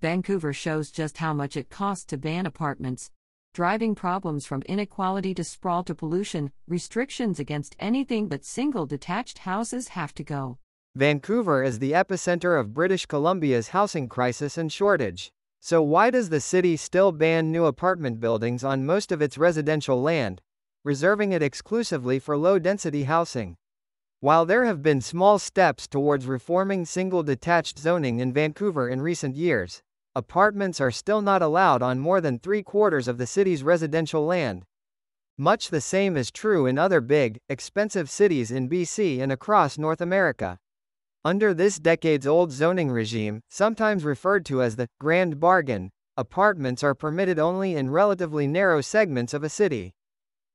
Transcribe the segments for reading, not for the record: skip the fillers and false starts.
Vancouver shows just how much it costs to ban apartments, driving problems from inequality to sprawl to pollution. Restrictions against anything but single-detached houses have to go. Vancouver is the epicenter of British Columbia's housing crisis and shortage. So why does the city still ban new apartment buildings on most of its residential land, reserving it exclusively for low-density housing? While there have been small steps towards reforming single-detached zoning in Vancouver in recent years, apartments are still not allowed on more than 3/4 of the city's residential land. Much the same is true in other big, expensive cities in BC and across North America. Under this decades-old zoning regime, sometimes referred to as the Grand Bargain, apartments are permitted only in relatively narrow segments of a city.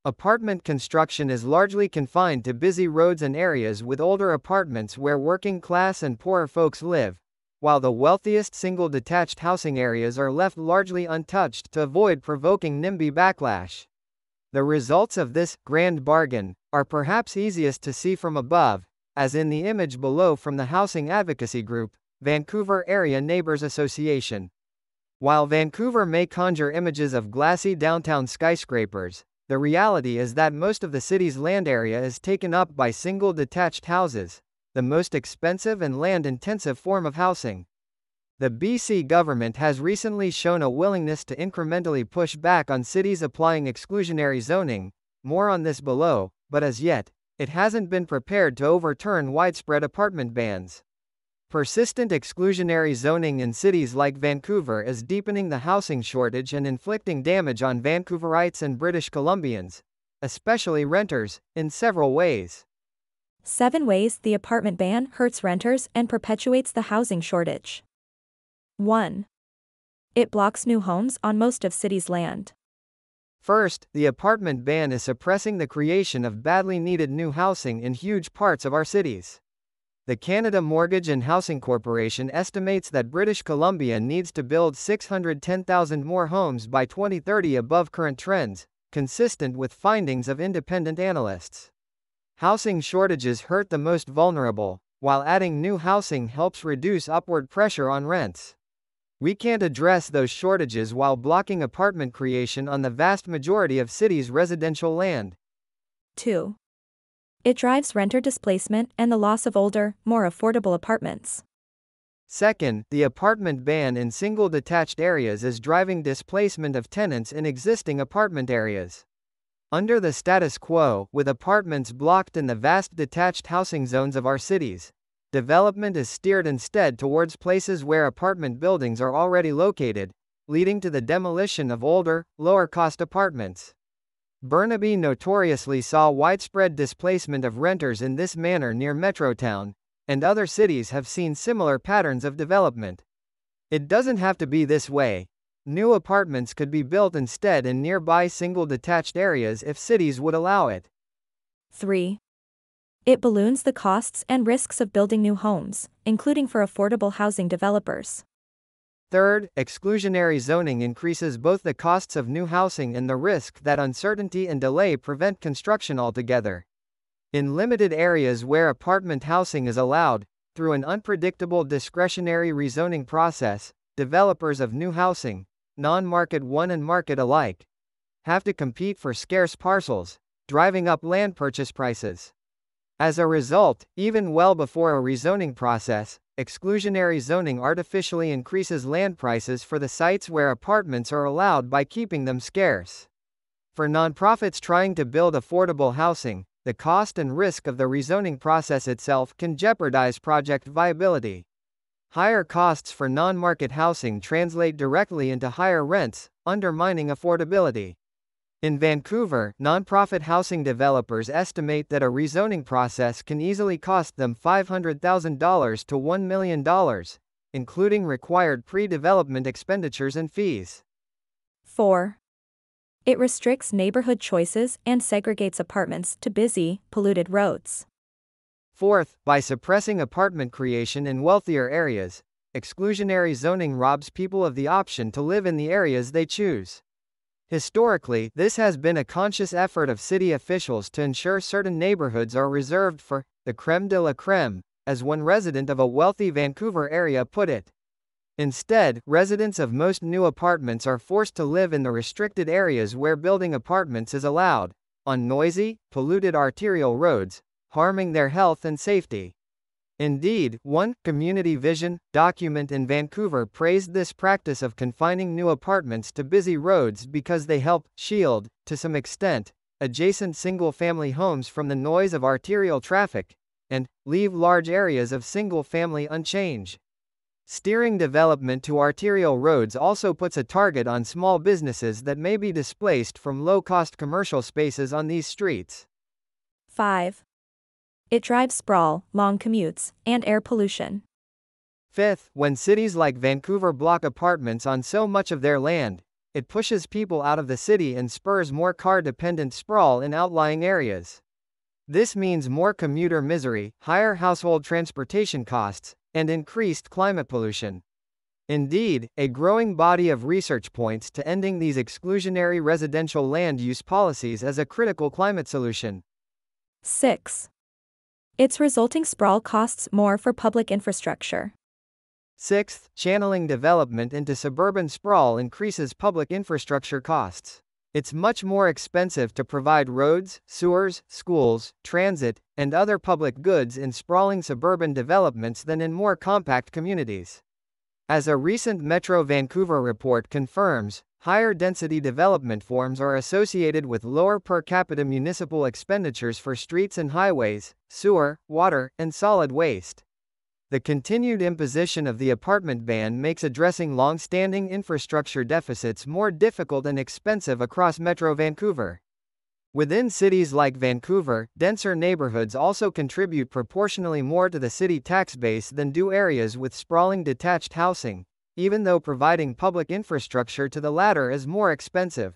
Apartment construction is largely confined to busy roads and areas with older apartments where working class and poorer folks live, while the wealthiest single-detached housing areas are left largely untouched to avoid provoking NIMBY backlash. The results of this grand bargain are perhaps easiest to see from above, as in the image below from the housing advocacy group, Vancouver Area Neighbours Association. While Vancouver may conjure images of glassy downtown skyscrapers, the reality is that most of the city's land area is taken up by single-detached houses, the most expensive and land-intensive form of housing. The BC government has recently shown a willingness to incrementally push back on cities applying exclusionary zoning, more on this below, but as yet, it hasn't been prepared to overturn widespread apartment bans. Persistent exclusionary zoning in cities like Vancouver is deepening the housing shortage and inflicting damage on Vancouverites and British Columbians, especially renters, in several ways. 7 ways the apartment ban hurts renters and perpetuates the housing shortage. 1. It blocks new homes on most of city's land. First, the apartment ban is suppressing the creation of badly needed new housing in huge parts of our cities. The Canada Mortgage and Housing Corporation estimates that British Columbia needs to build 610,000 more homes by 2030 above current trends, consistent with findings of independent analysts. Housing shortages hurt the most vulnerable, while adding new housing helps reduce upward pressure on rents. We can't address those shortages while blocking apartment creation on the vast majority of cities' residential land. 2. It drives renter displacement and the loss of older, more affordable apartments. Second, the apartment ban in single-detached areas is driving displacement of tenants in existing apartment areas. Under the status quo, with apartments blocked in the vast detached housing zones of our cities, development is steered instead towards places where apartment buildings are already located, leading to the demolition of older, lower-cost apartments. Burnaby notoriously saw widespread displacement of renters in this manner near Metrotown, and other cities have seen similar patterns of development. It doesn't have to be this way. New apartments could be built instead in nearby single-detached areas if cities would allow it. 3. It balloons the costs and risks of building new homes, including for affordable housing developers. Third, exclusionary zoning increases both the costs of new housing and the risk that uncertainty and delay prevent construction altogether. In limited areas where apartment housing is allowed, through an unpredictable discretionary rezoning process, developers of new housing, non-market one and market alike, have to compete for scarce parcels, driving up land purchase prices. As a result, even well before a rezoning process, exclusionary zoning artificially increases land prices for the sites where apartments are allowed by keeping them scarce. For nonprofits trying to build affordable housing, the cost and risk of the rezoning process itself can jeopardize project viability. Higher costs for non-market housing translate directly into higher rents, undermining affordability. In Vancouver, nonprofit housing developers estimate that a rezoning process can easily cost them $500,000 to $1 million, including required pre-development expenditures and fees. 4. It restricts neighborhood choices and segregates apartments to busy, polluted roads. Fourth, by suppressing apartment creation in wealthier areas, exclusionary zoning robs people of the option to live in the areas they choose. Historically, this has been a conscious effort of city officials to ensure certain neighborhoods are reserved for the crème de la crème, as one resident of a wealthy Vancouver area put it. Instead, residents of most new apartments are forced to live in the restricted areas where building apartments is allowed, on noisy, polluted arterial roads, harming their health and safety. Indeed, one Community Vision document in Vancouver praised this practice of confining new apartments to busy roads because they help shield, to some extent, adjacent single-family homes from the noise of arterial traffic, and leave large areas of single-family unchanged. Steering development to arterial roads also puts a target on small businesses that may be displaced from low-cost commercial spaces on these streets. 5. It drives sprawl, long commutes, and air pollution. Fifth, when cities like Vancouver block apartments on so much of their land, it pushes people out of the city and spurs more car-dependent sprawl in outlying areas. This means more commuter misery, higher household transportation costs, and increased climate pollution. Indeed, a growing body of research points to ending these exclusionary residential land use policies as a critical climate solution. 6. Its resulting sprawl costs more for public infrastructure. Sixth, channeling development into suburban sprawl increases public infrastructure costs. It's much more expensive to provide roads, sewers, schools, transit, and other public goods in sprawling suburban developments than in more compact communities. As a recent Metro Vancouver report confirms, higher density development forms are associated with lower per capita municipal expenditures for streets and highways, sewer, water, and solid waste. The continued imposition of the apartment ban makes addressing long-standing infrastructure deficits more difficult and expensive across Metro Vancouver. Within cities like Vancouver, denser neighborhoods also contribute proportionally more to the city tax base than do areas with sprawling detached housing, even though providing public infrastructure to the latter is more expensive.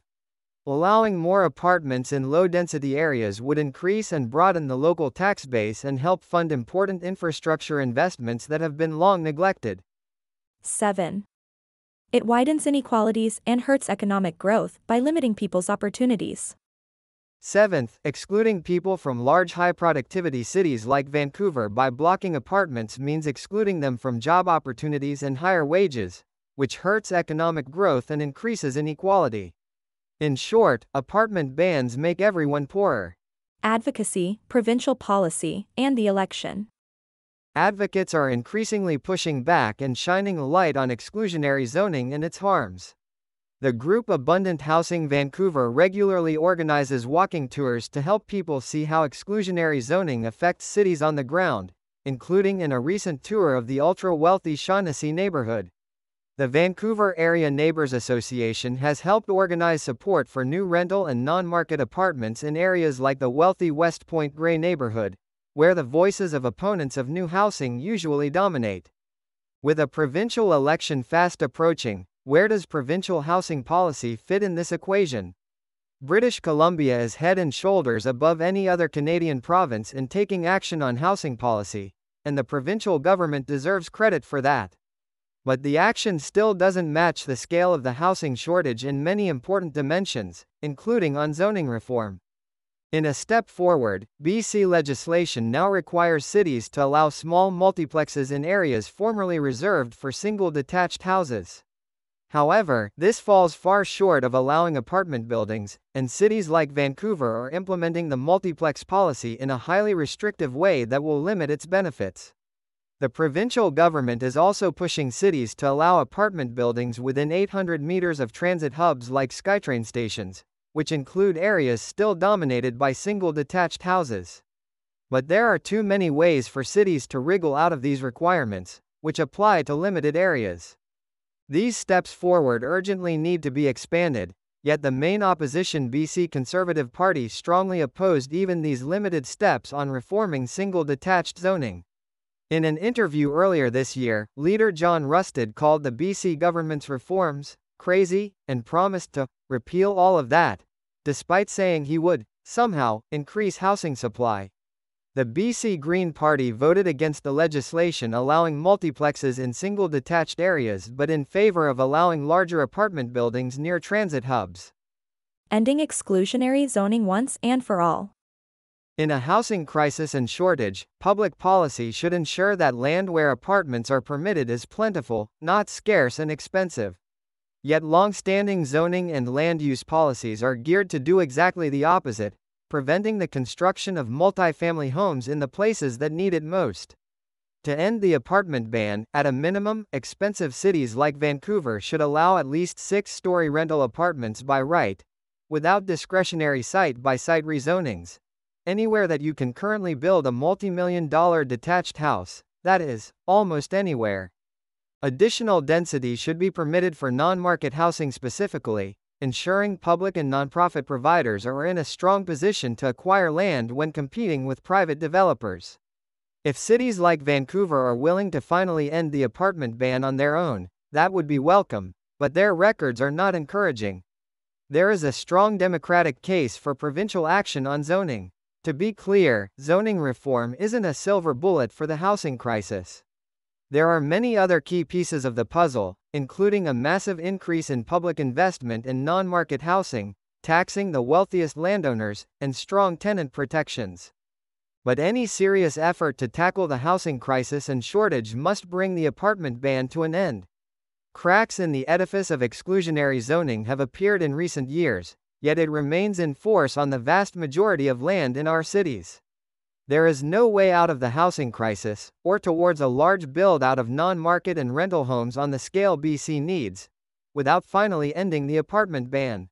Allowing more apartments in low-density areas would increase and broaden the local tax base and help fund important infrastructure investments that have been long neglected. 7. It widens inequalities and hurts economic growth by limiting people's opportunities. Seventh, excluding people from large high-productivity cities like Vancouver by blocking apartments means excluding them from job opportunities and higher wages, which hurts economic growth and increases inequality. In short, apartment bans make everyone poorer. Advocacy, provincial policy, and the election. Advocates are increasingly pushing back and shining a light on exclusionary zoning and its harms. The group Abundant Housing Vancouver regularly organizes walking tours to help people see how exclusionary zoning affects cities on the ground, including in a recent tour of the ultra-wealthy Shaughnessy neighborhood. The Vancouver Area Neighbours Association has helped organize support for new rental and non-market apartments in areas like the wealthy West Point Grey neighborhood, where the voices of opponents of new housing usually dominate. With a provincial election fast approaching, where does provincial housing policy fit in this equation? British Columbia is head and shoulders above any other Canadian province in taking action on housing policy, and the provincial government deserves credit for that. But the action still doesn't match the scale of the housing shortage in many important dimensions, including on zoning reform. In a step forward, BC legislation now requires cities to allow small multiplexes in areas formerly reserved for single-detached houses. However, this falls far short of allowing apartment buildings, and cities like Vancouver are implementing the multiplex policy in a highly restrictive way that will limit its benefits. The provincial government is also pushing cities to allow apartment buildings within 800 meters of transit hubs like SkyTrain stations, which include areas still dominated by single-detached houses. But there are too many ways for cities to wriggle out of these requirements, which apply to limited areas. These steps forward urgently need to be expanded, yet the main opposition BC Conservative Party strongly opposed even these limited steps on reforming single-detached zoning. In an interview earlier this year, leader John Rusted called the BC government's reforms crazy and promised to repeal all of that, despite saying he would somehow increase housing supply. The BC Green Party voted against the legislation allowing multiplexes in single-detached areas but in favor of allowing larger apartment buildings near transit hubs. Ending exclusionary zoning once and for all. In a housing crisis and shortage, public policy should ensure that land where apartments are permitted is plentiful, not scarce and expensive. Yet long-standing zoning and land use policies are geared to do exactly the opposite, preventing the construction of multifamily homes in the places that need it most. To end the apartment ban, at a minimum, expensive cities like Vancouver should allow at least 6-story rental apartments by right, without discretionary site-by-site rezonings. Anywhere that you can currently build a multi-million-dollar detached house, that is, almost anywhere. Additional density should be permitted for non-market housing specifically, ensuring public and nonprofit providers are in a strong position to acquire land when competing with private developers. If cities like Vancouver are willing to finally end the apartment ban on their own, that would be welcome, but their records are not encouraging. There is a strong democratic case for provincial action on zoning. To be clear, zoning reform isn't a silver bullet for the housing crisis. There are many other key pieces of the puzzle, including a massive increase in public investment in non-market housing, taxing the wealthiest landowners, and strong tenant protections. But any serious effort to tackle the housing crisis and shortage must bring the apartment ban to an end. Cracks in the edifice of exclusionary zoning have appeared in recent years, yet it remains in force on the vast majority of land in our cities. There is no way out of the housing crisis, or towards a large build-out of non-market and rental homes on the scale BC needs, without finally ending the apartment ban.